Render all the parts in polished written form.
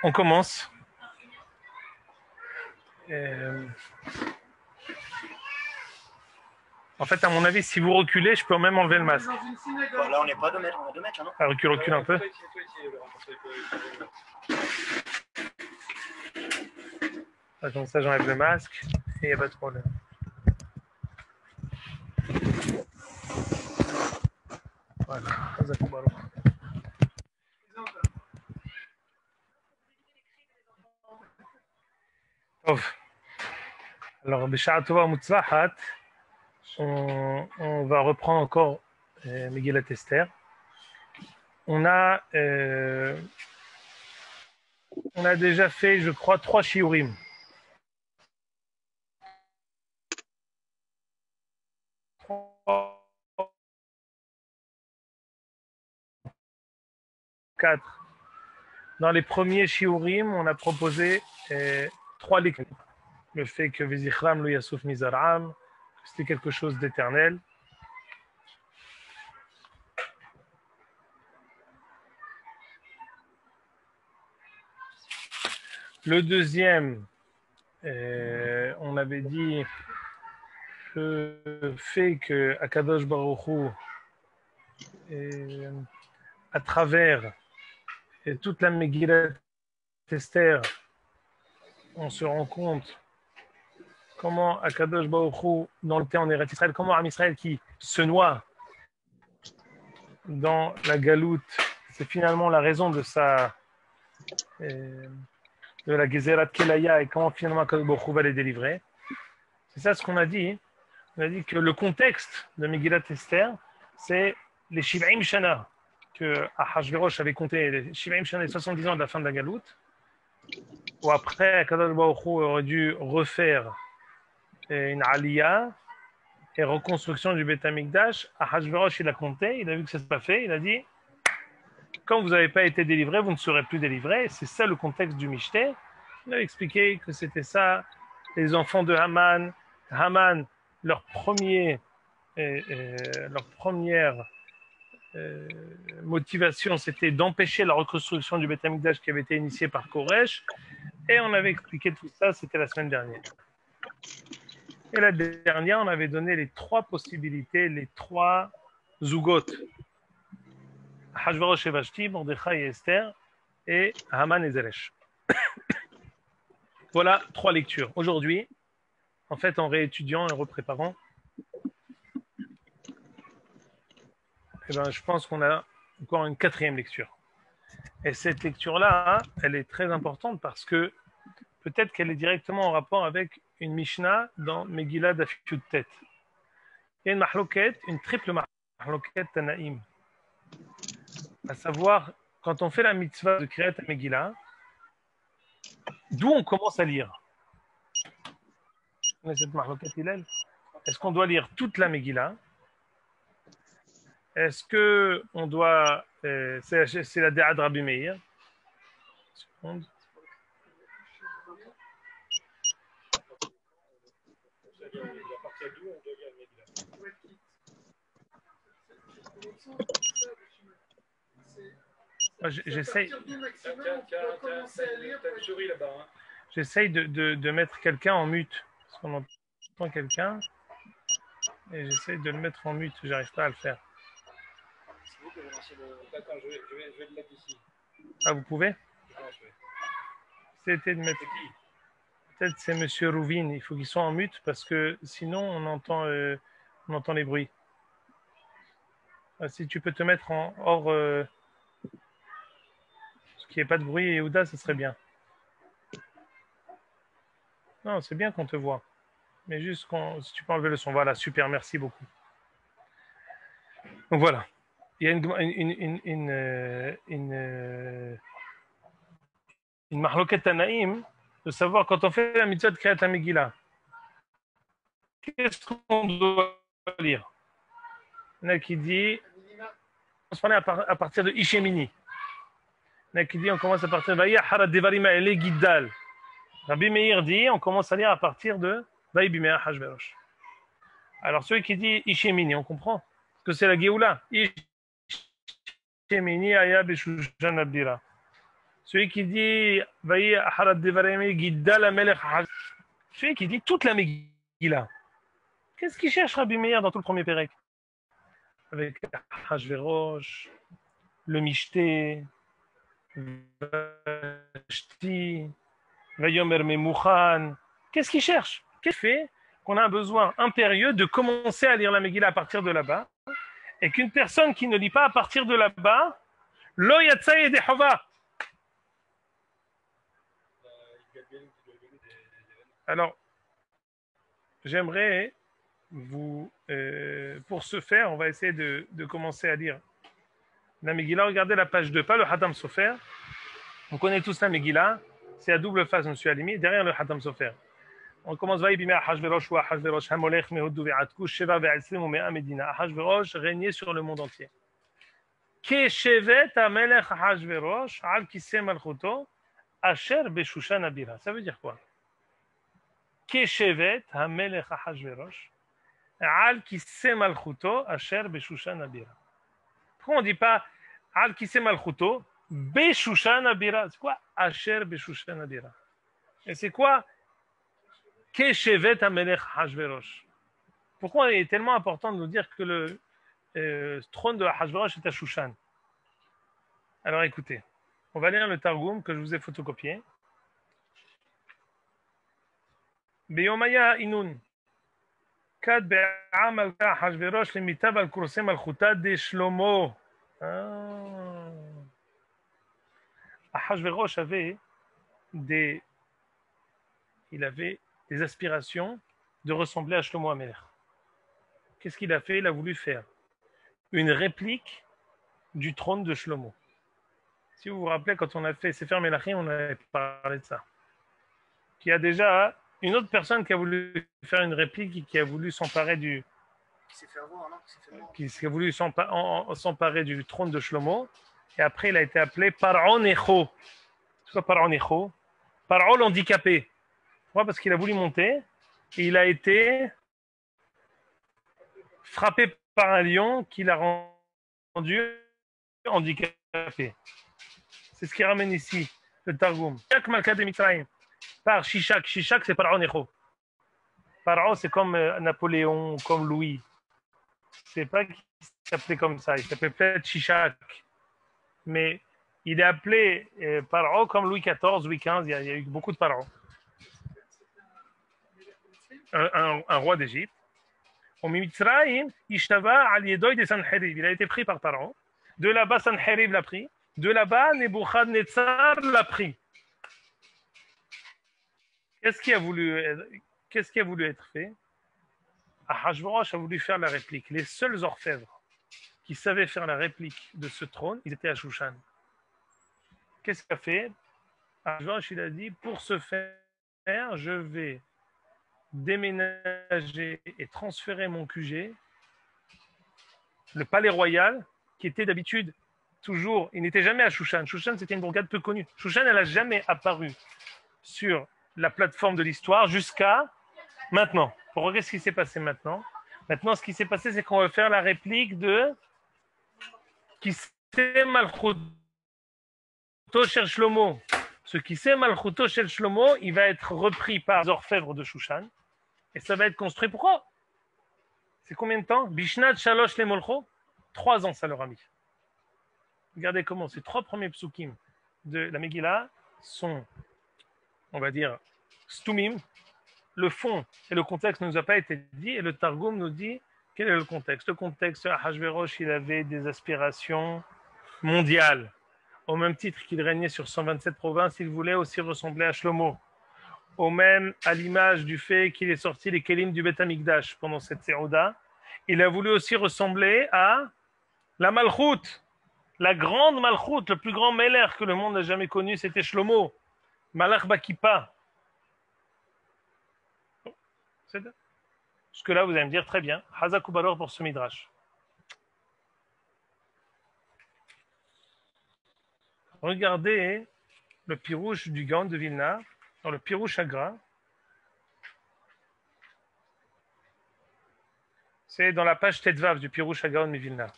On commence. Euh, En fait, à mon avis, si vous reculez, je peux même enlever le masque. Bon, là, on n'est pas à 2 mètres, on est à 2 mètres, non? Ah, recule un peu. Ah, comme ça, j'enlève le masque et il n'y a pas de problème. Voilà. Alors, Bishara Tova Mutzlahat, on va reprendre encore Megillat Esther. On a déjà fait, je crois, 3 shiurim. Quatre. Dans les premiers shiurim, on a proposé 3 lectures. Le fait que Vizichram lo Yasuf Mizaram, c'était quelque chose d'éternel. Le deuxième, on avait dit le fait que Akadosh Baruch Hu, à travers toute la Megillat Esther, on se rend compte comment Akadosh Baruch Hu, dans le temps en Eretz Israël, comment Am Israël qui se noie dans la galoute, c'est finalement la raison de de la Gezerat Kelaya et comment finalement Akadosh Baruch Hu va les délivrer. C'est ça ce qu'on a dit. On a dit que le contexte de Megillat Esther, c'est les Shiv'im Shana, que Ahashverosh avait compté, les Shiv'im Shana, les 70 ans de la fin de la galoute, où après, Akadosh Baruch Hu aurait dû refaire une aliyah et reconstruction du Beth Amikdash. Ahashverosh, il a compté, il a vu que ça ne s'est pas fait, il a dit, quand vous n'avez pas été délivré, vous ne serez plus délivré. C'est ça le contexte du Mishté. Il a expliqué que c'était ça, les enfants de Haman, leur première motivation, c'était d'empêcher la reconstruction du Beth Amikdash qui avait été initiée par Koresh. Et on avait expliqué tout ça, c'était la semaine dernière. Et la dernière, on avait donné les 3 possibilités, les 3 zougot. Hashverosh et Vashti, Mordechai et Esther, et Haman et Zeresh. Voilà 3 lectures. Aujourd'hui, en fait, en réétudiant et repréparant, je pense qu'on a encore une 4e lecture. Et cette lecture-là, elle est très importante parce que peut-être qu'elle est directement en rapport avec une Mishnah dans Megillah Daf Tet. Il y a une mahloket, une triple mahloket Tanaïm. À savoir, quand on fait la mitzvah de Kriyat Megillah, d'où on commence à lire? Cette mahloket Hillel. Est-ce qu'on doit lire toute la Megillah? Est-ce que on doit... c'est la Déa de Rabbi Meir. J'essaye de mettre quelqu'un en mute. Parce qu'on entend quelqu'un. Et j'essaye de le mettre en mute. J'arrive pas à le faire. C'est vous que vous lancez le... D'accord, je vais le mettre ici. Ah, vous pouvez? C'était de mettre... Peut-être c'est Monsieur Rouvin. Il faut qu'il soit en mute parce que sinon on entend les bruits. Si tu peux te mettre en hors... qu'il n'y ait pas de bruit, Yehuda, ce serait bien. Non, c'est bien qu'on te voit. Mais juste si tu peux enlever le son. Voilà, super, merci beaucoup. Donc voilà. Il y a une mahloket Tanaïm de savoir quand on fait la mitzvah de Kriyat Megillah, qu'est-ce qu'on doit lire? Il y en a qui dit on se parlait à partir de Ishemini. Il y en a qui dit on commence à partir de Vayahara Devarima Ele Giddal. Rabbi Meir dit on commence à lire à partir de Vaïbimea Hashverosh. Alors celui qui dit Ishemini, on comprend parce que c'est la Géoula. Ishemini Aya Beshushan Abdira. Celui qui dit Vayi Aharat Devaremi Gidda la Melech Haj. Celui qui dit toute la Megillah. Qu'est-ce qu'il cherche Rabbi Meir dans tout le premier Pérec? Avec Hashverosh, le Mishté, Vashti, Vayomer Memouchan. Qu'est-ce qu'il cherche? Qu'est-ce qui fait qu'on a un besoin impérieux de commencer à lire la Megillah à partir de là-bas et qu'une personne qui ne lit pas à partir de là-bas, Lo Yatsa Yedehova. Alors, j'aimerais vous, pour ce faire, on va essayer de commencer à lire la Megillah. Regardez la page 2, pas le Hatam Sofer. On connaît tous la Megillah. C'est à double face, M. Halimi, derrière le Hatam Sofer. On commence Vaï bimé Ahashverosh ou Ahashverosh Hamolech Mehudu ve'atkush Sheva ve'atzlim u'mea Medina. Ahashverosh régnait sur le monde entier. Keshevet Amelech Ahashverosh al Kiseh Malchuto Asher Beshushan Abira. Ça veut dire quoi? Keshevet Amelech Ahashverosh al Kiseh Malchuto Asher Beshushan Abira. Pourquoi on ne dit pas al Kiseh Malchuto Beshushan Abira? C'est quoi Asher Beshushan Abira? Et c'est quoi Keshevet Amelech Hashverosh? Pourquoi il est tellement important de nous dire que le trône de Hashverosh est à Shushan? Alors écoutez, on va lire le Targum que je vous ai photocopié. Beyomaya Inun Kad Be'am Alka Hashverosh Lemitav al Kursem al Chuta de Shlomo. Hashverosh avait des aspirations de ressembler à Shlomo HaMelech. Qu'est-ce qu'il a fait? Il a voulu faire une réplique du trône de Shlomo. Si vous vous rappelez, quand on a fait Sefer Melachim, on avait parlé de ça. Il y a déjà une autre personne qui a voulu faire une réplique et qui a voulu s'emparer du... Qui a voulu s'emparer du trône de Shlomo. Et après, il a été appelé Paro Necho. C'est quoi Paro Necho? Paro l'handicapé. Pourquoi? Parce qu'il a voulu monter et il a été frappé par un lion qui l'a rendu handicapé. C'est ce qui ramène ici le Targum. Chaque Malka de Mitzrayim par Shishak. Shishak, c'est Paro Necho. Paro, c'est comme Napoléon, comme Louis. C'est pas qu'il s'appelait comme ça. Il s'appelait peut-être Shishak. Mais il est appelé Paro comme Louis XIV, Louis XV. Il y a eu beaucoup de Paro. Un roi d'Égypte. Il a été pris par Paro. De là-bas, Sanherib l'a pris. De là-bas, Nebuchadnezzar l'a pris. Qu'est-ce qui a voulu être fait? Ahashverosh a voulu faire la réplique. Les seuls orfèvres qui savaient faire la réplique de ce trône, ils étaient à Shushan. Qu'est-ce qu'il a fait? Ahashverosh, il a dit, pour ce faire, je vais déménager et transférer mon QG, le palais royal, qui était d'habitude toujours, il n'était jamais à Shushan. Shushan, c'était une bourgade peu connue. Shushan, elle n'a jamais apparu sur la plateforme de l'histoire jusqu'à maintenant. Pourquoi? Qu'est-ce qui s'est passé maintenant? Maintenant, ce qui s'est passé, c'est qu'on va faire la réplique de Kiseh Malchuto Shel Shlomo. Ce Kiseh Malchuto Shel Shlomo, il va être repris par les orfèvres de Shushan. Et ça va être construit. Pourquoi? C'est combien de temps? Bishnat Shalosh le Molcho? 3 ans, ça leur a mis. Regardez comment ces 3 premiers psukim de la Megillah sont, on va dire, stumim. Le fond et le contexte ne nous a pas été dit. Et le Targum nous dit quel est le contexte. Le contexte, Ahashverosh, il avait des aspirations mondiales. Au même titre qu'il régnait sur 127 provinces, il voulait aussi ressembler à Shlomo. Au même, à l'image du fait qu'il est sorti les Kélim du Beth Amikdash pendant cette Séouda, il a voulu aussi ressembler à la Malchout, la grande Malchout, le plus grand Meler que le monde n'a jamais connu, c'était Shlomo, Malach Bakipa. Jusque-là, vous allez me dire très bien, Hazakoubalor pour ce Midrash. Regardez le Pirouche du Gaon de Vilna, dans le Pirouche Agra. C'est dans la page Tetvav du Pirouche Gaon de Vilna.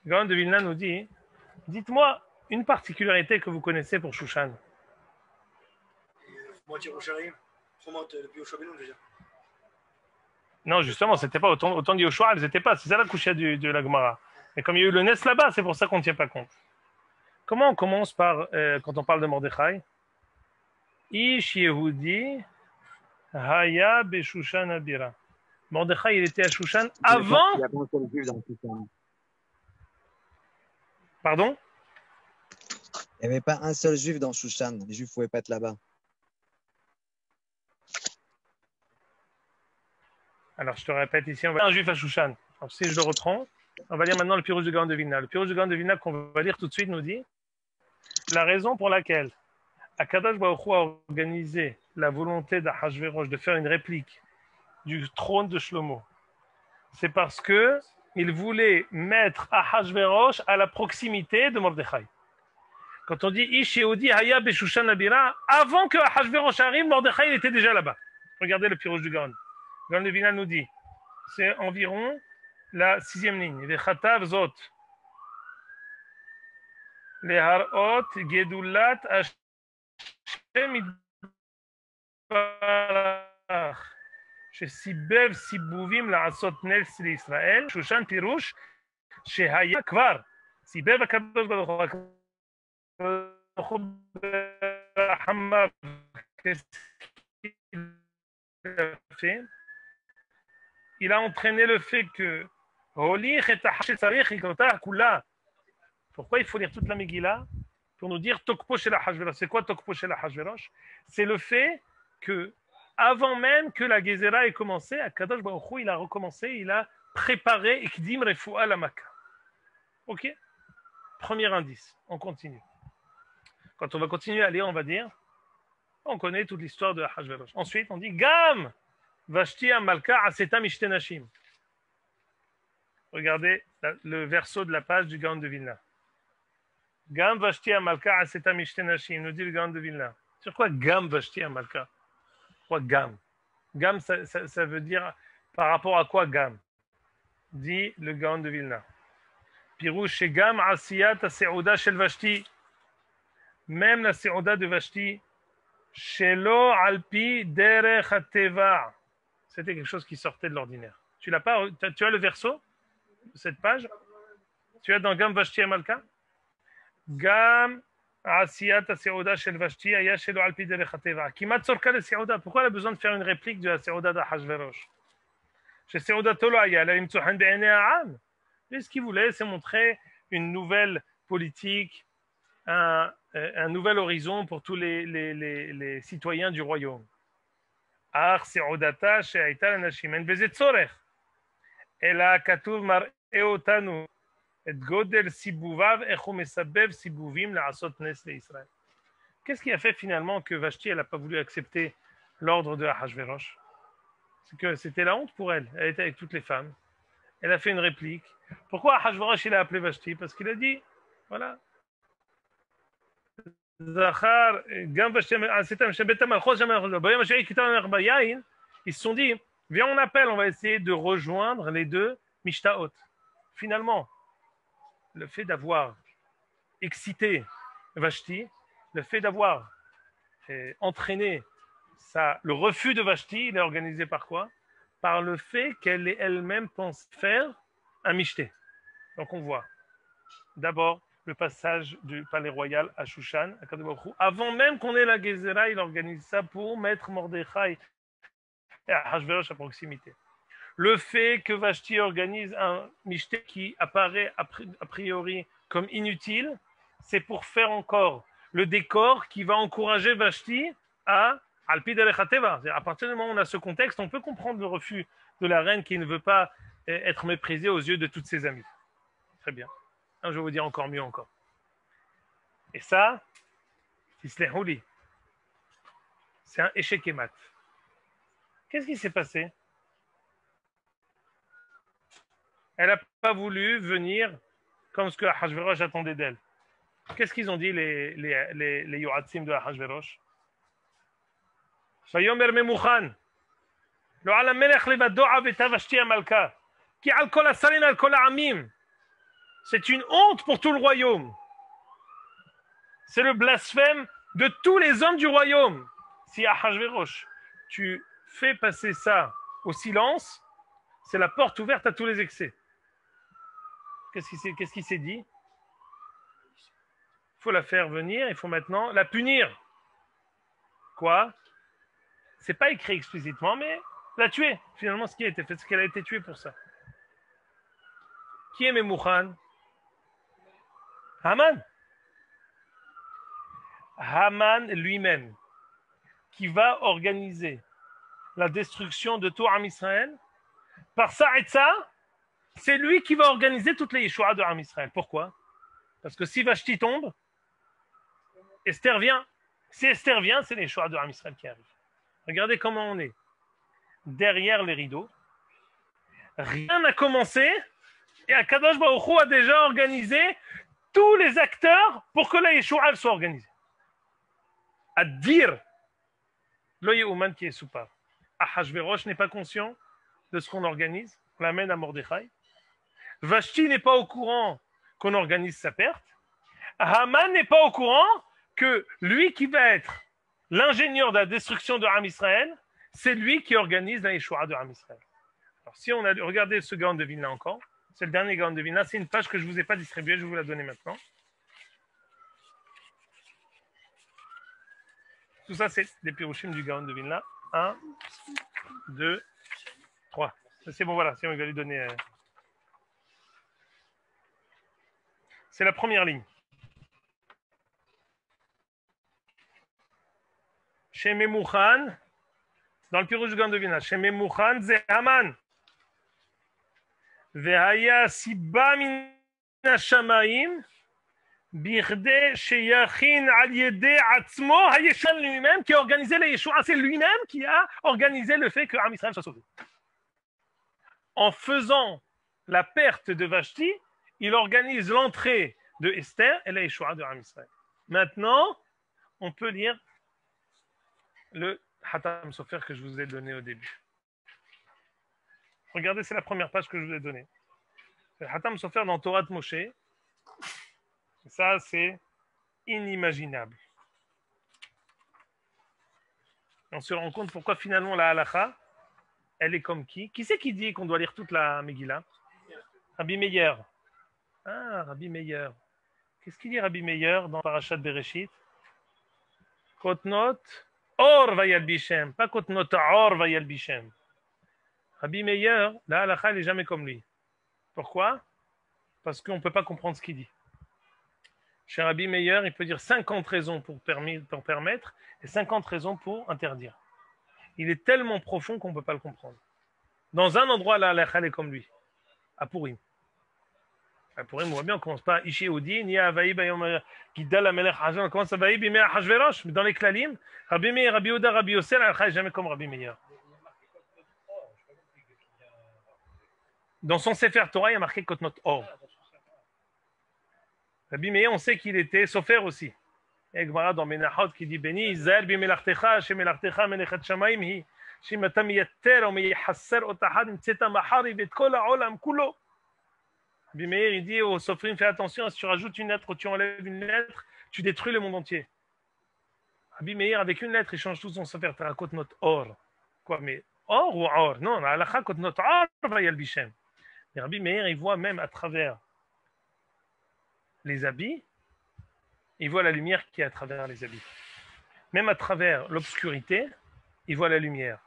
Gaon de Vilna nous dit Dites-moi une particularité que vous connaissez pour Shushan. Moitié Yerushalayim. Comment depuis Oshabenoun, je veux dire. Non, justement, c'était pas autant de Yoshua, elles n'étaient pas. C'est ça la couchette de la Gemara. Mais comme il y a eu le Nes là-bas, c'est pour ça qu'on ne tient pas compte. Comment on commence par, quand on parle de Mordechai? Ish Yehudi Haya Beshushan Abira. Mordechai, il était à Shushan avant. Il y a pas un seul juif dans Shushan. Pardon? Il n'y avait pas un seul juif dans Shushan. Les juifs ne pouvaient pas être là-bas. Alors, je te répète ici, on va lire un juif à Shushan. Alors, si je le reprends, on va lire maintenant le Pirouche de Gaon de Vilna. Le Pirouche de Gaon de Vilna qu'on va lire tout de suite nous dit la raison pour laquelle Akadosh Baruch Hu a organisé la volonté d'Ahashverosh de faire une réplique du trône de Shlomo. C'est parce que il voulait mettre Ahashverosh à la proximité de Mordechai. Quand on dit Ish Yehudi Haya Beshushan Abira, avant que Ahashverosh arrive, Mordechai il était déjà là-bas. Regardez le Pirouche du Gaon. Gaon de Vilna nous dit, c'est environ la 6e ligne. Vechatav Zot. Leharot Gedulat Hashem Yitbarach. שסיבב סיבובים לעשות נס לישראל, שושן פירוש שהיה כבר, סיבב הקדוש ברוך הוא ברחמיו il a entraîné le fait que pourquoi il faut lire toute la Megillah pour nous dire Tokpo shel Ahashverosh. C'est quoi Tokpo shel Ahashverosh? C'est le fait que avant même que la Gezerah ait commencé, Akadosh Baruch Hu, il a recommencé, il a préparé Ikdim Refoua la Makkah. Ok? Premier indice. On continue. Quand on va continuer à lire, on va dire, on connaît toute l'histoire de Ahashverosh. Ensuite, on dit Gam Vashti Amalka Aseta Mishtenashim. Regardez le verso de la page du Gaon de Vilna. Gam Vashti Amalka Aseta Mishtenashim, nous dit le Gaon de Vilna. Sur quoi Gam Vashti Amalka? Quoi Gam? Gam, ça veut dire par rapport à quoi Gam? Dit le Gaon de Vilna. Pirouche chez Gam Asiyat Seouda Shel Vashti. Même la Seouda de Vashti. Shelo Alpi Derech Hateva. C'était quelque chose qui sortait de l'ordinaire. Tu l'as pas? Tu as le verso de cette page? Tu as dans Gam Vashti Amalka? Gam Asiyat Seouda Shel Vashti Aya Shelo Alpi Derech Hateva. Kimat Sorka le Seouda. Pourquoi elle a besoin de faire une réplique de la Seouda d'Ahashverosh? Chez Seouda Tolo Aya, la Imtsuhan Be'ene Ha'am. Et ce qu'il voulait, c'est montrer une nouvelle politique, un nouvel horizon pour tous les citoyens du royaume. Ar Seudata she'aita lanashim en bezet tzorech. Ela katuv mar'e otanu et godel sibuvav ech hu mesabev sibuvim la'asot nes le'Israël. Qu'est-ce qui a fait finalement que Vashti elle n'a pas voulu accepter l'ordre de Ahashverosh? C'est que c'était la honte pour elle. Elle était avec toutes les femmes. Elle a fait une réplique. Pourquoi Ahashverosh il a appelé Vashti? Parce qu'il a dit, voilà, Zachar, ils se sont dit, viens on appelle, on va essayer de rejoindre les deux Mishtaot. Finalement, le fait d'avoir excité Vashti, le fait d'avoir entraîné le refus de Vashti, il est organisé par quoi? Par le fait qu'elle elle-même pense faire un Mishté. Donc on voit d'abord le passage du palais royal à Shushan, à Kadobakhou. Avant même qu'on ait la Gezerah, il organise ça pour mettre Mordechai et Ahashverosh à proximité. Le fait que Vashti organise un Mishté qui apparaît a priori comme inutile, c'est pour faire encore le décor qui va encourager Vashti à Alpi Derech Hateva. À partir du moment où on a ce contexte, on peut comprendre le refus de la reine qui ne veut pas être méprisée aux yeux de toutes ses amies. Très bien. Je vais vous dire encore mieux encore. Et ça, c'est un échec et mat. Qu'est-ce qui s'est passé? Elle n'a pas voulu venir comme ce que Ahashverosh attendait d'elle. Qu'est-ce qu'ils ont dit les Yoatzim de Ahashverosh? Vayomer memukhan. Lo ala melech levado aveta Vashti amalka. Ki al kol hasarin al kol ha'amim. C'est une honte pour tout le royaume. C'est le blasphème de tous les hommes du royaume. Si à Ahashverosh, tu fais passer ça au silence, c'est la porte ouverte à tous les excès. Qu'est-ce qui s'est dit? Il faut la faire venir, il faut maintenant la punir. Quoi? C'est pas écrit explicitement, mais la tuer. Finalement, ce qui a été fait, c'est qu'elle a été tuée pour ça. Qui est Memouchan? Haman. Haman lui-même, qui va organiser la destruction de tout Am Israël, par ça et ça, c'est lui qui va organiser toutes les Yeshua de Am Israël. Pourquoi? Parce que si Vashti tombe, Esther vient. Si Esther vient, c'est les Yeshua de Am Israël qui arrivent. Regardez comment on est. Derrière les rideaux, rien n'a commencé, et Akadosh Baruch Hu a déjà organisé tous les acteurs pour que la Yeshua soit organisée. À dire, le Yehuman qui est soupav. Ahashverosh n'est pas conscient de ce qu'on organise, on l'amène à Mordechai. Vashti n'est pas au courant qu'on organise sa perte. Haman n'est pas au courant que lui qui va être l'ingénieur de la destruction de Am Israël, c'est lui qui organise la Yeshua de Am Israël. Alors si on a regardé ce Gaon de Vilna encore, c'est le dernier Gaon de Vilna, c'est une page que je ne vous ai pas distribuée, je vais vous la donner maintenant. Tout ça, c'est des pirouchim du Gaon de Vilna. 1, 2, 3. C'est bon, voilà, c'est bon, il va lui donner. C'est la première ligne. Chez Memouchan, dans le pirouche du Gaon de Vilna, chez Memouchan, c'est Haman. Vehaya siba min hashamayim. Birde Sheyachin Aliede Atzmo Hayeshan lui-même qui a organisé les Yeshua, c'est lui-même qui a organisé le fait que Am Israël soit sauvé. En faisant la perte de Vashti, il organise l'entrée de Esther et la Yeshua de Am Israël. Maintenant, on peut lire le Hatam Sofer que je vous ai donné au début. Regardez, c'est la première page que je vous ai donnée. Le Hatam Sofer dans Torah de Moshe. Ça, c'est inimaginable. On se rend compte pourquoi finalement la halakha, elle est comme qui? Qui c'est qui dit qu'on doit lire toute la Megillah? Rabbi Meir. Ah, Rabbi Meir. Qu'est-ce qu'il dit Rabbi Meir dans Parashat Bereshit? Kotnot or vayalbishem, pas kotnot or vayalbishem. Rabbi Meir, la halakha, elle n'est jamais comme lui. Pourquoi? Parce qu'on ne peut pas comprendre ce qu'il dit. Chez Rabbi Meir, il peut dire 50 raisons pour permettre et 50 raisons pour interdire. Il est tellement profond qu'on ne peut pas le comprendre. Dans un endroit, la halakha est comme lui, à Purim. À Purim, on voit bien, on ne commence pas Ishi Odi, ni à Vaïb, Gidal, Amelech, Hajan, on commence à Vaïb, mais à Hashverosh. Mais dans les Klalim, Rabbi Meir, Rabbi Oda, Rabbi Yossel, la halakha n'est jamais comme Rabbi Meir. Dans son Sefer Torah, il y a marqué Kotnot Or. Rabbi Meir, on sait qu'il était sofer aussi. Et Gemara dans Menachot qui dit Beni Israël bimelartecha, shemelartecha melechat shamayim hi, shemata miyatter ou miyahasser otahad imtseta mahari vet kol haolam kulo. Rabbi Meir, il dit aux sofrim, fais attention, si tu rajoutes une lettre ou tu enlèves une lettre, tu détruis le monde entier. Rabbi Meir, avec une lettre, il change tout son sofer, terakot not or. Quoi, mais or ou or? Non, la halakha kot not or va yalbishem. Mais Rabbi Meir, il voit même à travers les habits, il voit la lumière qui est à travers les habits. Même à travers l'obscurité, il voit la lumière.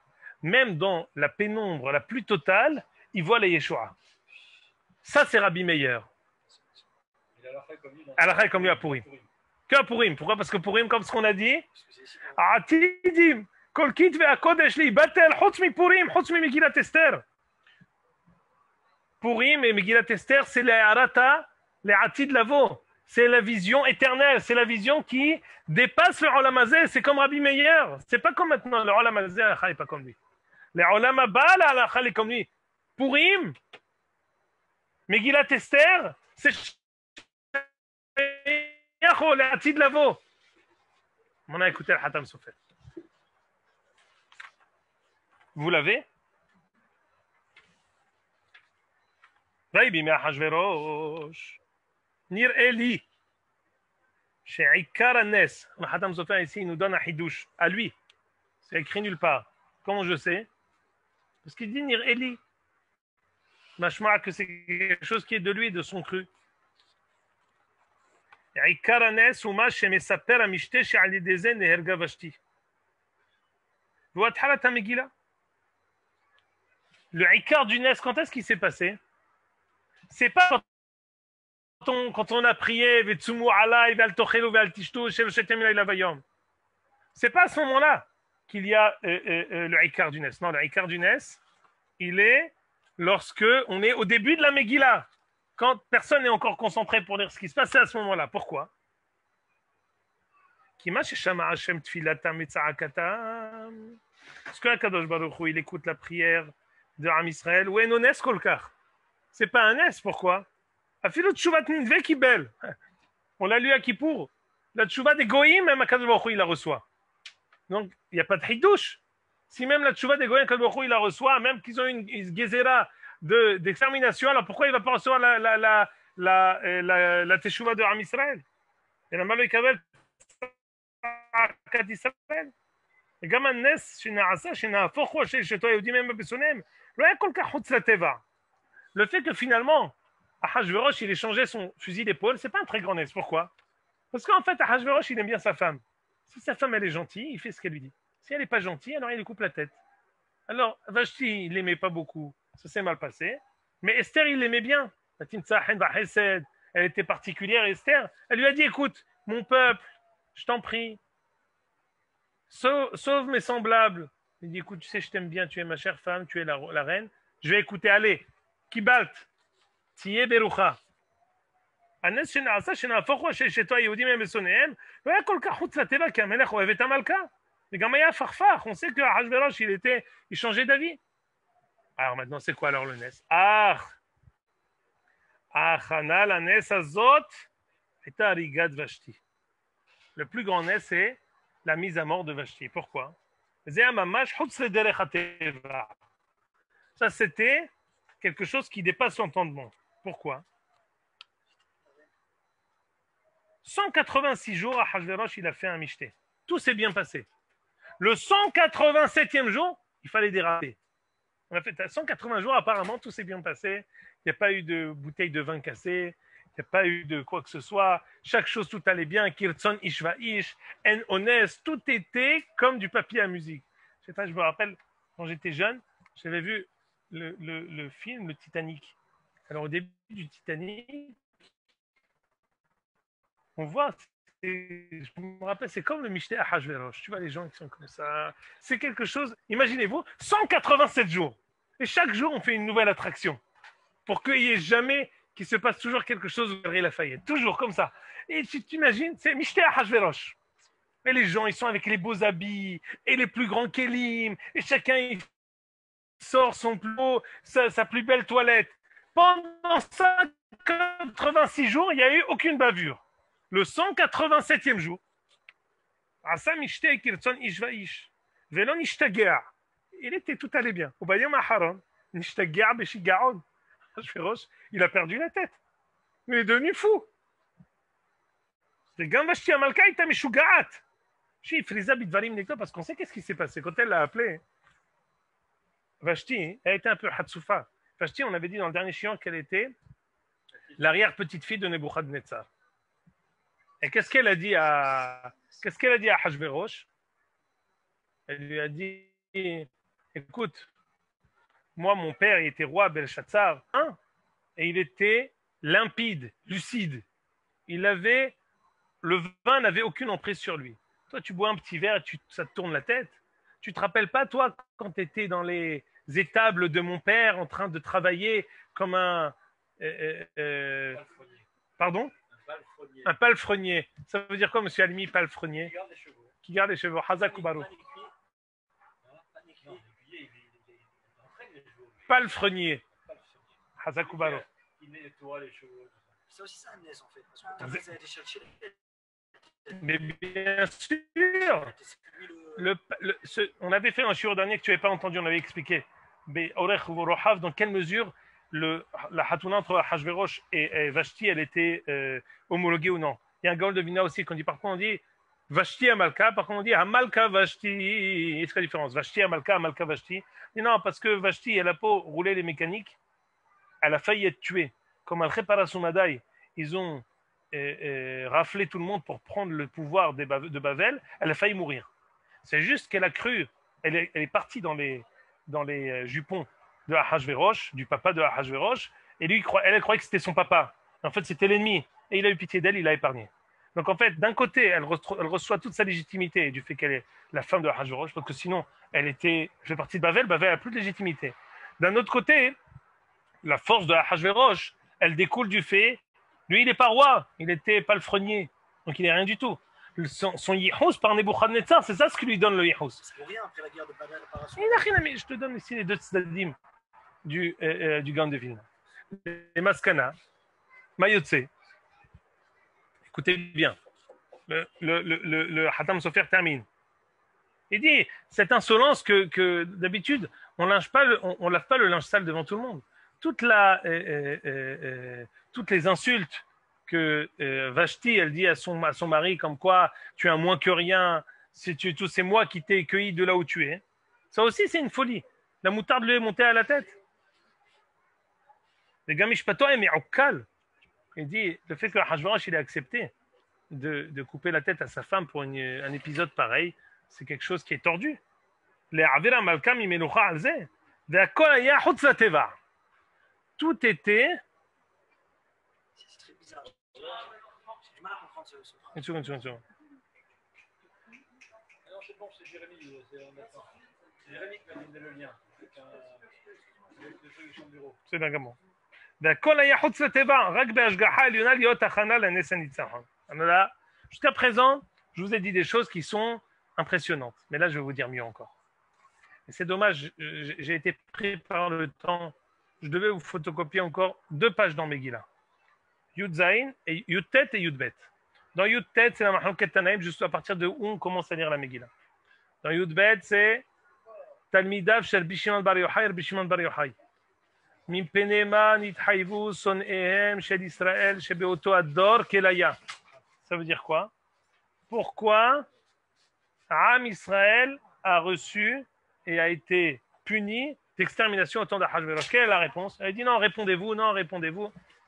Même dans la pénombre la plus totale, il voit la Yeshua. Ça, c'est Rabbi Meir. Halakha comme lui à Purim. Que à Purim. Pourquoi? Parce que Purim, comme ce qu'on a dit, Atidim, Kol Kit ve'akodesh li batel, chutz mi Purim, chutz mi Megillat Esther. Purim et Megillat Esther, c'est les Arata, les Atid Lavo. C'est la vision éternelle, c'est la vision qui dépasse le Olam Hazeh. C'est comme Rabbi Meir. C'est pas comme maintenant, le Olam Hazeh, la halakha n'est pas comme lui. Le Olam Haba, la halakha est comme lui. Purim, Megillat Esther, c'est les Atid Lavo. On a écouté le Hatam Sofer. Vous l'avez? Vaïbi me Ahashverosh. נראה לי Chez Ikar Anes, le Hatam Sofer ici, il nous donne un hidouche à lui. C'est écrit nulle part. Comment je sais? Parce qu'il dit Nir Eli. Machma que c'est quelque chose qui est de lui, de son cru. Ikar Anes ou ma chez Mesaper Amishte chez Ali Dezen et Herga Vashti. Vous êtes halat Megillah. Le Ikar du Nes, quand est-ce qu'il s'est passé? C'est pas quand on a prié, c'est pas à ce moment-là qu'il y a le Ikar du Nes. Non, le Ikar du Nes, il est lorsque on est au début de la Megillah, quand personne n'est encore concentré pour lire ce qui se passe, c'est à ce moment-là. Pourquoi? Parce que Akadosh Baruch Hu, il écoute la prière de Am Israël. Ou eno Nes kolkar. C'est pas un Nes, pourquoi? Afilo tshuvat ninve qui belle. On l'a lu à Kippour. La tshuva des goïms, même Akadosh Baruch Hu, il la reçoit. Donc, il n'y a pas de hidouche. Si même la tshuva des goïms, Akadosh Baruch Hu, il la reçoit, même qu'ils ont une gezerah d'extermination, alors pourquoi il ne va pas recevoir la teshuva de Am Israël? Et la malo ikabel kat Israël. וגם הנס שנעשה, שנהפוך הוא שאתו היהודים הם בשונאיהם, לא היה כל כך חוץ לטבע. Le fait que finalement, Ahashverosh, il ait changé son fusil d'épaule, c'est pas un très grand nes. Pourquoi? Parce qu'en fait, Ahashverosh, il aime bien sa femme. Si sa femme, elle est gentille, il fait ce qu'elle lui dit. Si elle n'est pas gentille, alors il lui coupe la tête. Alors, Vashti, il l'aimait pas beaucoup. Ça s'est mal passé. Mais Esther, il l'aimait bien. Elle était particulière, Esther. Elle lui a dit, écoute, mon peuple, je t'en prie, sauve mes semblables. Il dit, écoute, tu sais, je t'aime bien, tu es ma chère femme, tu es la reine. Je vais écouter, allez. Kibalt. Tiye berucha. הנס שנעשה שנהפוך הוא שאשתו היהודים הם בשונאיהם, לא היה כל כך חוץ לטבע כי המלך אוהב את המלכה. וגם היה פכפך, on sait que Ahashverosh, il changeait d'avis. Alors maintenant, c'est quoi alors le nes? הכנה לנס הזאת הייתה הריגת ושתי. Le plus grand nes, c'est la mise à mort de Vashti. Pourquoi? Ça, c'était quelque chose qui dépasse l'entendement. Pourquoi? 186 jours, Ahashverosh, il a fait un michté. Tout s'est bien passé. Le 187e jour, il fallait déraper. On a fait 180 jours, apparemment, tout s'est bien passé. Il n'y a pas eu de bouteille de vin cassée. Il n'y a pas eu de quoi que ce soit. Chaque chose, tout allait bien. Kirtson, Ishvaish, En Ones, tout était comme du papier à musique. Je sais pas, je me rappelle, quand j'étais jeune, j'avais vu le film, le Titanic. Alors, au début du Titanic, on voit, je me rappelle, c'est comme le Michté à Ahashverosh. Tu vois, les gens qui sont comme ça. C'est quelque chose, imaginez-vous, 187 jours. Et chaque jour, on fait une nouvelle attraction. Pour qu'il n'y ait jamais, qu'il se passe toujours quelque chose au Galerie Lafayette. Toujours comme ça. Et tu t'imagines, c'est Michté à Ahashverosh. Et les gens, ils sont avec les beaux habits et les plus grands kélim. Et chacun, il sort son plus beau, sa plus belle toilette. Pendant 186 jours, il n'y a eu aucune bavure. Le 187e jour, Asa Mishte Kirtson Ishvaish, Velon Ishtagea, il était tout allait bien. Au Bayom Aharon, Nishtagea Beshigaon, Ahashverosh, il a perdu la tête. Il est devenu fou. C'est Gam Vashti Amalka, il t'a mis Shugaat. Chez Frisa Bidvarim Nekto, parce qu'on sait qu'est-ce qui s'est passé. Quand elle l'a appelé, Vashti, elle était un peu Hatsoufa. Vashti, on avait dit dans le dernier chiant qu'elle était l'arrière-petite-fille de Nebuchadnezzar. Et qu'est-ce qu'elle a dit à Ahashverosh? Elle lui a dit, écoute, moi, mon père, il était roi Belshazzar, hein, et il était limpide, lucide. Le vin n'avait aucune emprise sur lui. Toi, tu bois un petit verre et ça te tourne la tête. Tu te rappelles pas, toi, quand tu étais dans les étables de mon père en train de travailler comme un... pardon? Un palefrenier. Ça veut dire quoi, monsieur Alimi, palefrenier? Qui garde les chevaux. Qui garde les chevaux. Hazak ou Baruch. Palefrenier. Hazak ou Baruch. Il nettoie les chevaux. C'est aussi ça, un NES en fait. Parce que quand vous allez chercher Mais bien sûr. On avait fait un shiur dernier que tu n'avais pas entendu, on avait expliqué. Mais dans quelle mesure la Hatouna entre Ahashverosh et Vashti, elle était homologuée ou non? Il y a un Gaon de Vina aussi qu'on dit, parfois on dit Vashti Amalka, par contre on dit Amalka Vashti. Est-ce qu'il y a la différence? Vashti Amalka, Amalka Vashti. Et non, parce que Vashti, elle a pas roulé les mécaniques, elle a failli être tuée. Comme Al-Khepara Soumadaï, ils ont raflé tout le monde pour prendre le pouvoir de Bavel, elle a failli mourir. C'est juste qu'elle a cru, elle est partie dans les jupons de Ahashverosh, du papa de Ahashverosh, et lui, elle croyait que c'était son papa. En fait, c'était l'ennemi. Et il a eu pitié d'elle, il l'a épargnée. Donc en fait, d'un côté, elle reçoit toute sa légitimité du fait qu'elle est la femme de Ahashverosh, parce que sinon, elle fait partie de Bavel, Bavel n'a plus de légitimité. D'un autre côté, la force de Ahashverosh, elle découle du fait, lui, il n'est pas roi, il n'était palefrenier, donc il n'est rien du tout. Son Yihous par Nebuchadnezzar, c'est ça ce qui lui donne le Yihous. C'est pour rien après la guerre de Babel par la suite. Je te donne ici les deux tzadim du Gaon de Vilna. Les Maskana, Mayotse. Écoutez bien, le Hatam Sofer termine. Il dit, cette insolence que d'habitude, on lave pas le linge sale devant tout le monde. Toutes les insultes que Vashti, elle dit à son mari, comme quoi tu es un moins que rien, c'est moi qui t'ai cueilli de là où tu es. Ça aussi, c'est une folie. La moutarde lui est montée à la tête. Le Gamish Patoa est Okkal. Il dit, le fait que Hashvarash il ait accepté de couper la tête à sa femme pour un épisode pareil, c'est quelque chose qui est tordu. Tout était. C'est très bizarre. J'ai du mal à comprendre ce principe. Une seconde. Alors c'est bon, c'est Jérémy, c'est maintenant. C'est Jérémy qui m'a donné le lien avec le solution de bureau. C'est d'accord. Jusqu'à présent, je vous ai dit des choses qui sont impressionnantes. Mais là, je vais vous dire mieux encore. Et c'est dommage, j'ai été pris par le temps. Je devais vous photocopier encore 2 pages dans Megillah. Yud Zain, et Yud Tet et Yud Bet. Dans Yud Tet, c'est la Mahloket Tanaïm, juste à partir de où on commence à lire la Megillah. Dans Yud Bet, c'est Talmidav Shel Bishiman Bar Yochai, Bishiman Bar Yochai. מפני מה נתחייבו שונאיהם של ישראל שבאותו הדור כליה. Ça veut dire quoi? Pourquoi Am Israël a reçu et a été puni d'extermination au temps d'Ahashverosh? Quelle est la réponse? Elle dit non, répondez-vous.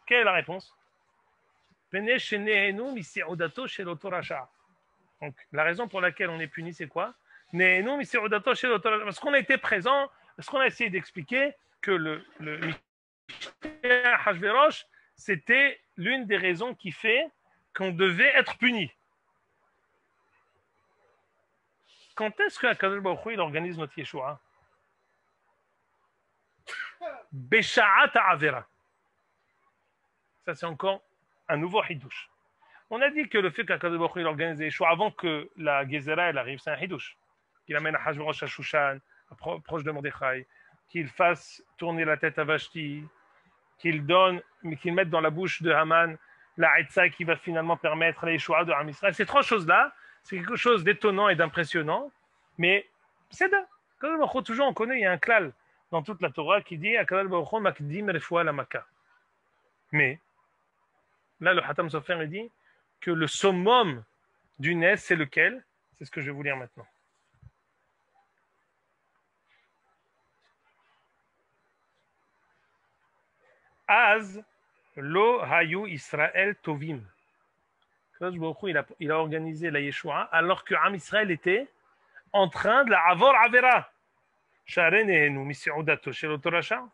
Quelle est la réponse? Donc la raison pour laquelle on est puni, c'est quoi? Parce qu'on a été présent, parce qu'on a essayé d'expliquer que le Hashverosh, c'était l'une des raisons qui fait qu'on devait être puni. Quand est-ce que Akadosh Baruch Hu, il organise notre Yeshua? Besha'at ha'avera. Ça, c'est encore un nouveau hidouche. On a dit que le fait qu'Akadosh Baruch Hu, il organise Yeshua avant que la Gezerah, elle arrive, c'est un hidouche. Qu'il amène à Hashverosh à Shushan, proche de Mordechai, qu'il fasse tourner la tête à Vashti, qu'il mette dans la bouche de Haman la Haïtsa qui va finalement permettre la Yeshua de Ham Israël. Ces 3 choses-là, c'est quelque chose d'étonnant et d'impressionnant, mais c'est de. Toujours on connaît, il y a un klal dans toute la Torah qui dit makdim refoua la maka. Mais là, le Hatam Sofer il dit que le summum du Nes, c'est lequel? C'est ce que je vais vous lire maintenant. Az lo hayu Israël tovim. Il a organisé la Yeshua alors que Am Israël était en train de la avor avera. Sharenehenu misiudato shel otorasha.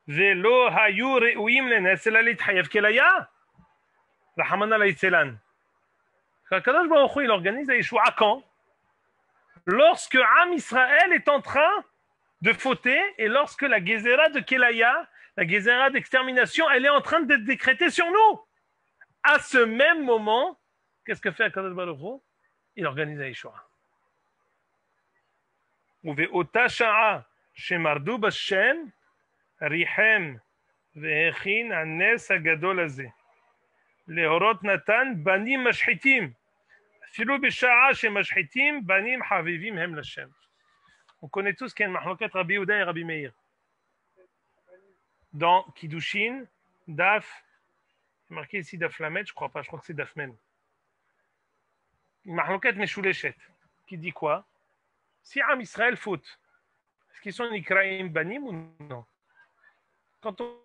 Velo hayu reuim lenes la lithayev kelaya. Rahamana la yitzelan. Kadosh Baruch Hu, il organise la Yeshua quand? Lorsque Am Israël est en train de fauter et lorsque la Gezerah de Kelaya, la Gezerah d'extermination, elle est en train d'être décrétée sur nous. À ce même moment, qu'est-ce que fait Akadosh Baruch Hu? Il organise la Yeshua. ובאותה שעה שמרדו בשם, ריחם והכין הנס הגדול הזה. להורות נתן בנים משחיתים. אפילו בשעה שמשחיתים, בנים חביבים הם לשם. On connaît tous qu'il y a une mahloket Rabbi Yehuda et Rabbi Meir. Dans Kiddushin, Daf, c'est marqué ici Daf Lamed, je crois pas, je crois que c'est Daf Men. Mahloket Meshuleshet, qui dit quoi? Si Am Israël faute, est-ce qu'ils sont Nikraim Banim ou non? Quand on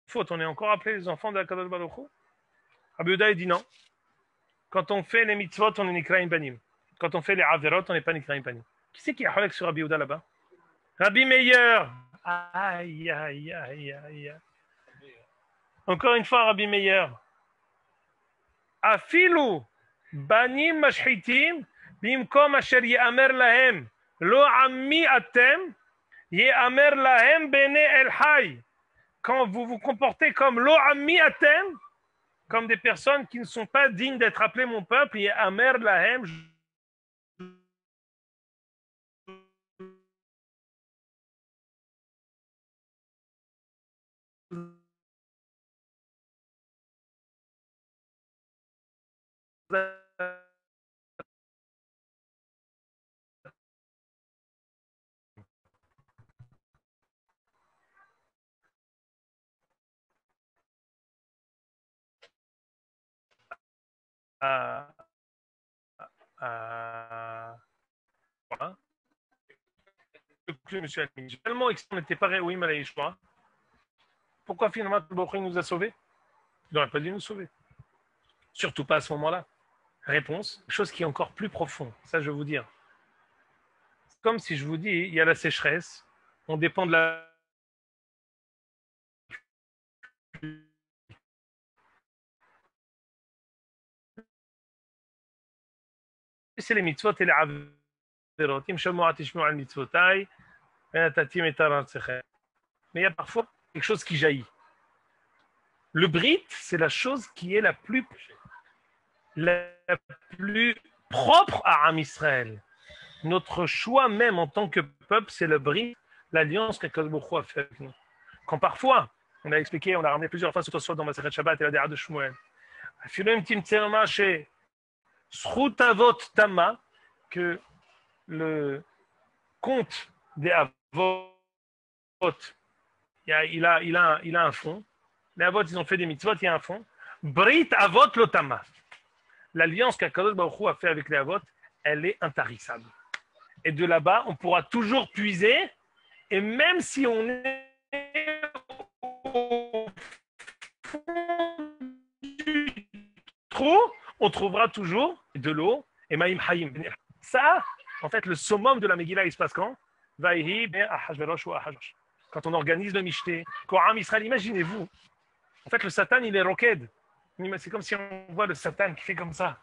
faute, on est encore appelé les enfants d'Akadosh Baruch Hu? Rabbi Yehuda dit non. Quand on fait les mitzvot, on est Nikraim Banim. Quand on fait les Averot, on n'est pas Nikraim Banim. Qui c'est qui a halak sur Rabbi Yehuda là-bas? Rabbi Meir. Aïe, aïe, aïe, aïe. Encore une fois, Rabbi Meir. Afilu banim mashhitim bimkom asher ye'amer lahem lo ammi atem ye'amer lahem bene el hay. Quand vous vous comportez comme lo ammi atem, comme des personnes qui ne sont pas dignes d'être appelées mon peuple, ye'amer lahem. Monsieur Almi, tellement on n'était pas oui, mais pourquoi finalement il nous a sauvés? Il n'aurait pas dû nous sauver. Surtout pas à ce moment-là. Réponse, chose qui est encore plus profonde. Ça, je vais vous dire. C'est comme si je vous dis, il y a la sécheresse, on dépend de la... C'est les mitzvot et les averot. Mais il y a parfois quelque chose qui jaillit. Le brit, c'est la chose qui est la plus propre à Am Israël. Notre choix même en tant que peuple, c'est le brit, l'alliance qu'Akadosh Baruch Hu a fait avec nous. Quand parfois, on a expliqué, on a ramené plusieurs fois ce dans Masechet Shabbat et la Déra de Shmuel, Zchut Avot Tama, que le compte des Avot, il a un fond. Les Avot, ils ont fait des mitzvot, il y a un fond. Brit Avot Lotama. L'alliance qu'Akadosh Baruch Hu a fait avec les Avot, elle est intarissable. Et de là-bas, on pourra toujours puiser. Et même si on est au fond du trou, on trouvera toujours de l'eau et Maïm Hayim. Ça, en fait, le summum de la Megillah, il se passe quand? Vaïhi ben Ahashverosh ou Ahashverosh. Quand on organise le Mishté, quand Am Israël, imaginez-vous, en fait, le Satan, il est roquette. C'est comme si on voit le Satan qui fait comme ça.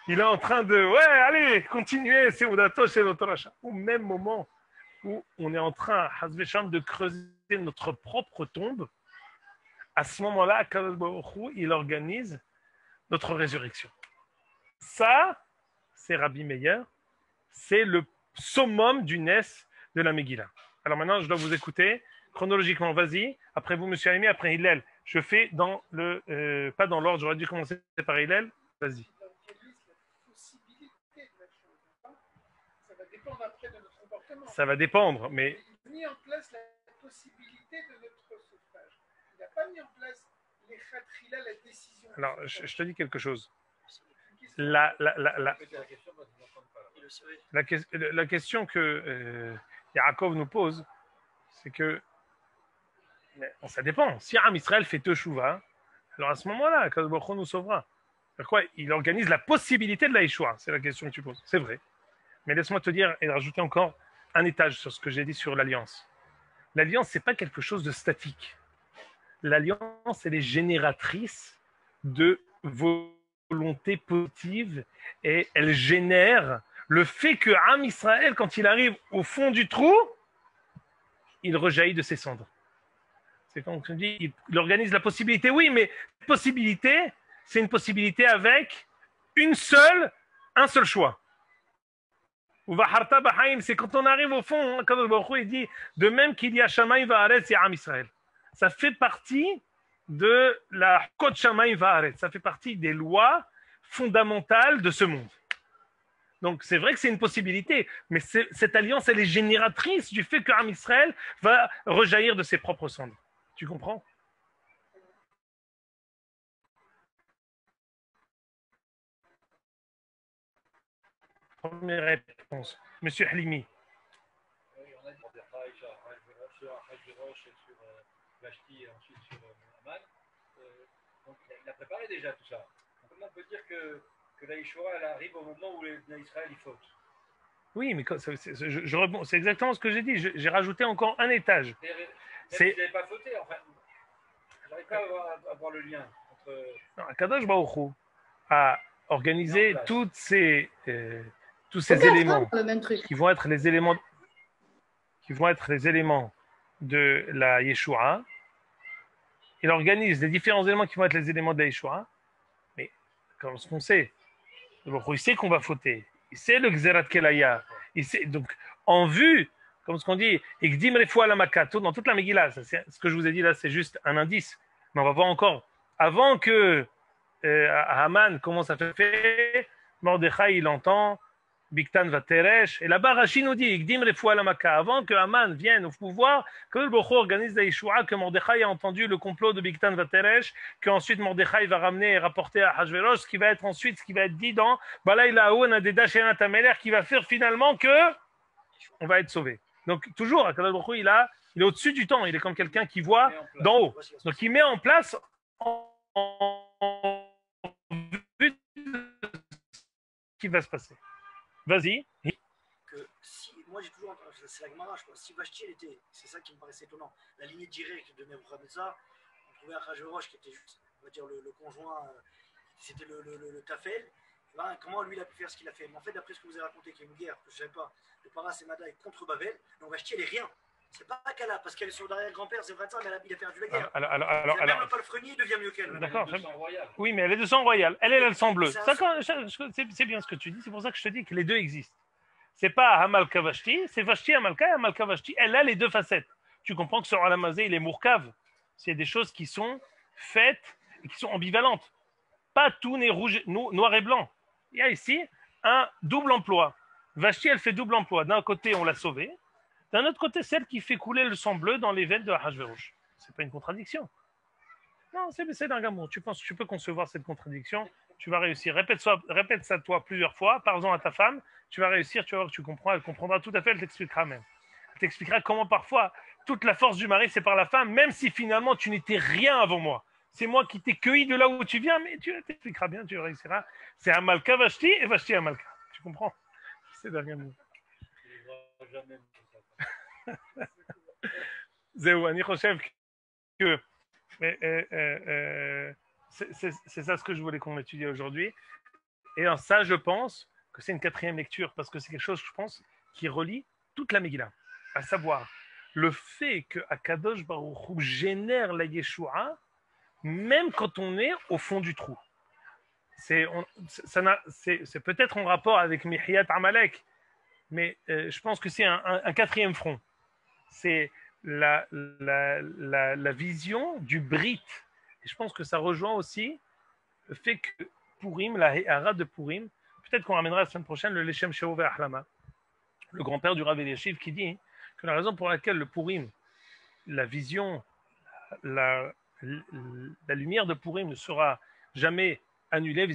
Il est en train de, ouais, allez, continuez, c'est Oudato, c'est notre rachat. Au même moment où on est en train, Hazvesham, de creuser notre propre tombe, à ce moment-là, Akadosh Baruch Hu, il organise notre résurrection. Ça, c'est Rabbi Meir, c'est le summum du Nes de la Megillah. Alors maintenant, je dois vous écouter chronologiquement. Vas-y, après vous, Monsieur Aimé, après Hillel. Je fais dans le, pas dans l'ordre, j'aurais dû commencer par Hillel. Vas-y. Ça va dépendre après de notre comportement. Ça va dépendre, mais... Il a mis en place la possibilité de notre sauvetage. Il n'a pas mis en place les khatrila, la décision. Alors, je te dis quelque chose. La question que Yaakov nous pose, c'est que ça dépend. Si Am Israël fait Teshuvah, alors à ce moment-là, Akadosh Baruch Hu nous sauvera. Quoi, il organise la possibilité de la Yeshua. C'est la question que tu poses. C'est vrai. Mais laisse-moi te dire et rajouter encore un étage sur ce que j'ai dit sur l'alliance. L'alliance, c'est pas quelque chose de statique. L'alliance, elle est génératrice de volonté positive et elle génère le fait que Am Israël, quand il arrive au fond du trou, il rejaillit de ses cendres. C'est quand on dit, il organise la possibilité. Oui, mais possibilité, c'est une possibilité avec un seul choix. C'est quand on arrive au fond, Kadosh Baruch Hu, il dit, de même qu'il y a Shamayim Va'aretz et Am Israël. Ça fait partie de la Kod Shamayim Va'aretz. Ça fait partie des lois fondamentales de ce monde. Donc c'est vrai que c'est une possibilité, mais cette alliance, elle est génératrice du fait qu'Am Israël va rejaillir de ses propres cendres. Tu comprends? Première réponse. Monsieur Halimi. Oui, on a dit sur Hajverosh et sur Vashti et ensuite sur Aman. Donc il a préparé déjà tout ça. Donc, comment on peut dire que la Yeshua elle arrive au moment où les Israël ils fautent? Oui, mais c'est exactement ce que j'ai dit. J'ai rajouté encore un étage. Ils n'avaient pas fauté, enfin. Je n'arrive pas à voir le lien entre. Non, Kadosh Baruch Hu a organisé tous ces éléments le même truc. qui vont être les éléments de la Yeshua. Il organise les différents éléments qui vont être les éléments de la Yeshua. Mais comme ce qu'on sait, il sait qu'on va fauter. Il sait le Gzerat Kelaya. Il sait, donc, en vue, comme ce qu'on dit, Igdim Refoua la Makato, dans toute la Megillah, ce que je vous ai dit là, c'est juste un indice. Mais on va voir encore. Avant que Haman commence à faire, Mordechai, il entend, Biktan va teresh. Et là-bas, Rashi nous dit, Igdim Refoua la Maka. Avant que Haman vienne au pouvoir, que le Bokho organise la Yeshua, que Mordechai a entendu le complot de Biktan va teresh, qu'ensuite Mordechai va ramener et rapporter à Hashverosh, ce qui va être ensuite, ce qui va être dit dans Balaïla Oun Adeda Shenat Ameler, qui va faire finalement que on va être sauvé. Donc, toujours, Akadosh Baruch Hu, il est au-dessus du temps. Il est comme quelqu'un qui voit d'en haut. Donc, il met en place en vue de ce qui va se passer. Vas-y. Que si, moi j'ai toujours entendu, c'est la Gemara, je crois, si Vashti elle était, c'est ça qui me paraissait étonnant, la lignée directe de Nebuchadnezzar, on trouvait Achashverosh qui était juste, on va dire, le conjoint, c'était le Tafel. Ben, comment lui il a pu faire ce qu'il a fait? Mais en fait, d'après ce que vous avez raconté, qu'il y a une guerre, que je ne savais pas, de Paras et Madaï contre Babel, donc Vashti elle est rien. C'est pas qu'elle a, parce qu'elle est son arrière-grand-père, c'est vrai de ça, mais il a perdu la guerre. Alors, même le palefrenier devient mieux qu'elle. D'accord. Oui, mais elle est de sang royal. Elle est le sang bleu. C'est bien ce que tu dis. C'est pour ça que je te dis que les deux existent. C'est pas Hamalka Vashti, c'est Vashti Hamalka et Hamalka Vashti. Elle a les deux facettes. Tu comprends que sur Alamazé, il est mourkave. C'est des choses qui sont faites et qui sont ambivalentes. Pas tout n'est rouge, noir et blanc. Il y a ici un double emploi. Vashti, elle fait double emploi. D'un côté, on l'a sauvée. D'un autre côté, celle qui fait couler le sang bleu dans les veines de Ahashverosh. C'est pas une contradiction. Non, c'est d'un gamin. Tu peux concevoir cette contradiction. Tu vas réussir. Répète ça toi plusieurs fois. Parle-en à ta femme. Tu vas réussir. Tu vas voir que tu comprends. Elle comprendra tout à fait. Elle t'expliquera même. Elle t'expliquera comment parfois toute la force du mari, c'est par la femme, même si finalement tu n'étais rien avant moi. C'est moi qui t'ai cueilli de là où tu viens, mais tu t'expliqueras bien. Tu réussiras. C'est Hamalka Vashti et Vashti Hamalka. Tu comprends? C'est d'un gamin. זהו, אני חושב que c'est ça ce que je voulais qu'on étudie aujourd'hui. Et en ça, je pense que c'est une quatrième lecture, parce que c'est quelque chose, je pense, qui relie toute la Megillah. À savoir, le fait que Akadosh Baruch Hu génère la Yeshua, même quand on est au fond du trou. C'est peut-être en rapport avec Mihiyat Amalek, mais je pense que c'est un quatrième front. C'est la vision du Brit. Et je pense que ça rejoint aussi le fait que Purim, la Héhara de Purim, peut-être qu'on ramènera la semaine prochaine le Leshem Shehoveh Ahlama, le grand-père du Rav Eliashiv, qui dit que la raison pour laquelle le Purim, la vision, la lumière de Purim ne sera jamais annulée,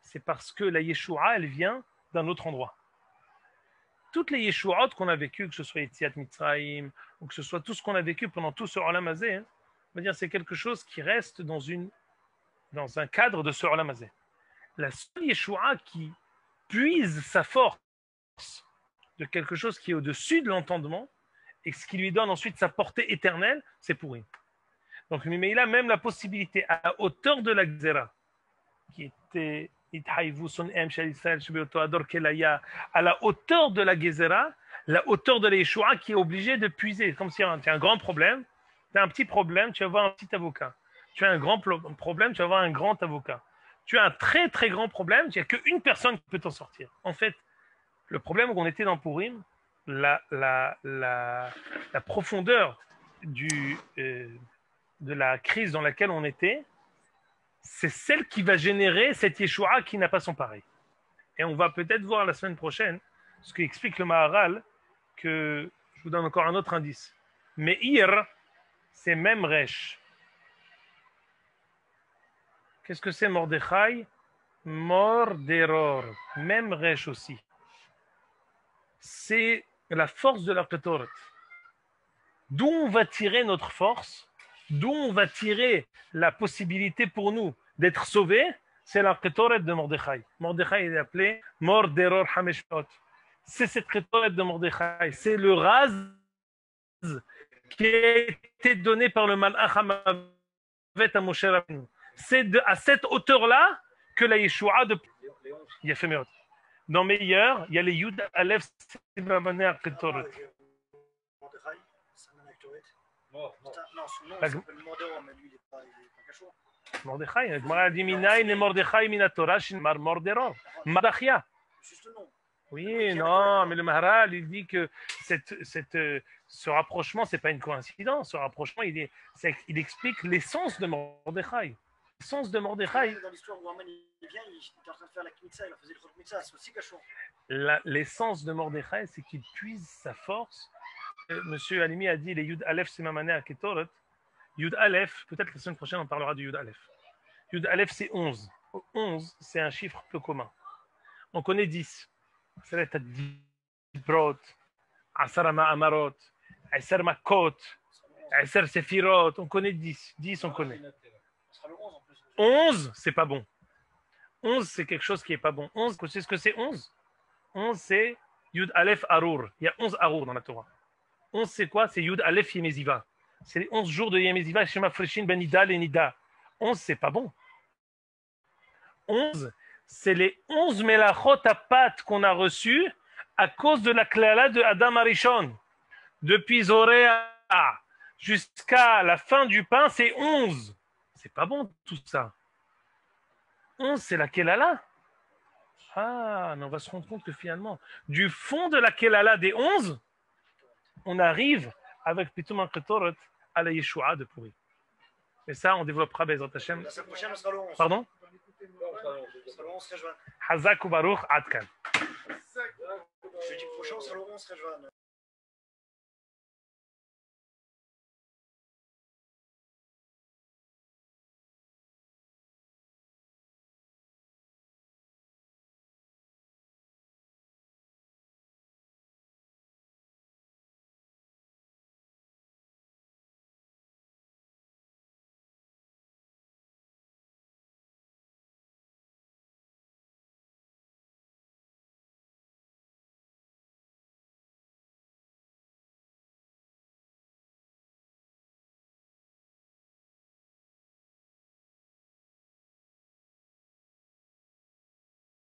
c'est parce que la Yeshua, elle vient d'un autre endroit. Toutes les Yeshuot qu'on a vécues, que ce soit Yetziat Mitzrayim, ou que ce soit tout ce qu'on a vécu pendant tout ce Olam Hazeh, on va dire c'est quelque chose qui reste dans un cadre de ce Olam Hazeh. La seule Yeshua qui puise sa force de quelque chose qui est au-dessus de l'entendement et ce qui lui donne ensuite sa portée éternelle, c'est Purim. Donc, mais il a même la possibilité, à la hauteur de la Gzera, qui était à la hauteur de la Gezerah, la hauteur de la Yeshua qui est obligé de puiser. Comme si tu as un grand problème, tu as un petit problème, tu vas voir un petit avocat. Tu as un grand problème, tu vas voir un grand avocat. Tu as un très très grand problème, il n'y a qu'une personne qui peut t'en sortir. En fait, le problème qu'on était dans Purim, la profondeur de la crise dans laquelle on était, c'est celle qui va générer cette Yeshua qui n'a pas son pareil. Et on va peut-être voir la semaine prochaine ce qui explique le Maharal, que je vous donne encore un autre indice. Meir, c'est Memresh. Qu'est-ce que c'est Mordechai? mort d'erreur, même Resh aussi. C'est la force de la Ketoret. D'où on va tirer notre force, d'où on va tirer la possibilité pour nous d'être sauvés, c'est la Ketoret de Mordechai. Mordechai est appelé mort d'erreur Hameshot. C'est cette Ketoret de Mordechai. C'est le raz qui a été donné par le Malach HaMavet à Moshe Rabbeinu. C'est à cette hauteur-là que la Yeshua de... Il a fait mieux. Dans Meilleur, il y a les Yud Aleph Sivabaner Ketoret. Mordechai, c'est un actoret. Mort. Non, son nom, La- il s'appelle Mordor, mais lui, il n'est pas cachot. Mordechai, la Gemara dit Minaï ne Mordechai mina Torah shinmar Mordero. Mardachia. Juste le nom. Oui, non, mais le Maharal, il dit que ce rapprochement, c'est pas une coïncidence. Ce rapprochement, il explique l'essence de Mordechai. L'essence de Mordechai, Dans l'histoire où Haman il vient, il était en train de faire la Kmitza, il faisait le Chok Mitzah, c'est aussi cachot. l'essence de Mordechai, c'est qu'il puise sa force. Monsieur Halimi a dit les Yud Aleph Semamané à Ketoret. Yud Aleph, peut-être la semaine prochaine, on parlera du Yud Aleph. Yud Aleph, c'est 11. 11, c'est un chiffre peu commun. On connaît 10. C'est la Dibrot, Asar Amarot, Asar Makot, Asar Sefirot. On connaît 10. 10, on connaît. Ce sera le 11 en plus. 11, c'est pas bon. 11, c'est quelque chose qui est pas bon. 11, tu sais ce que c'est 11 11, c'est Yud Aleph Arur. Il y a 11 Arur dans la Torah. 11, c'est quoi? C'est Yud Aleph Yemeziva. C'est les 11 jours de Yemeziva, Shema Freshin Ben Nida, les Nida. 11, c'est pas bon. 11, c'est les 11 Melachot à pâte qu'on a reçus à cause de la Klala de Adam Arishon. Depuis Zoréa jusqu'à la fin du pain, c'est 11. C'est pas bon tout ça. 11, c'est la Kelala. Ah, mais on va se rendre compte que finalement, du fond de la Kelala des 11, on arrive avec Pitoum Ketoret à la Yeshua de Pourri. Et ça, on développera Bezrat Hashem. La semaine prochaine, ce sera le 11. Pardon? Ce sera le 11 Rejvan. Hazak ou Baruch Adkan. Jeudi prochain, ce sera le 11 Rejvan.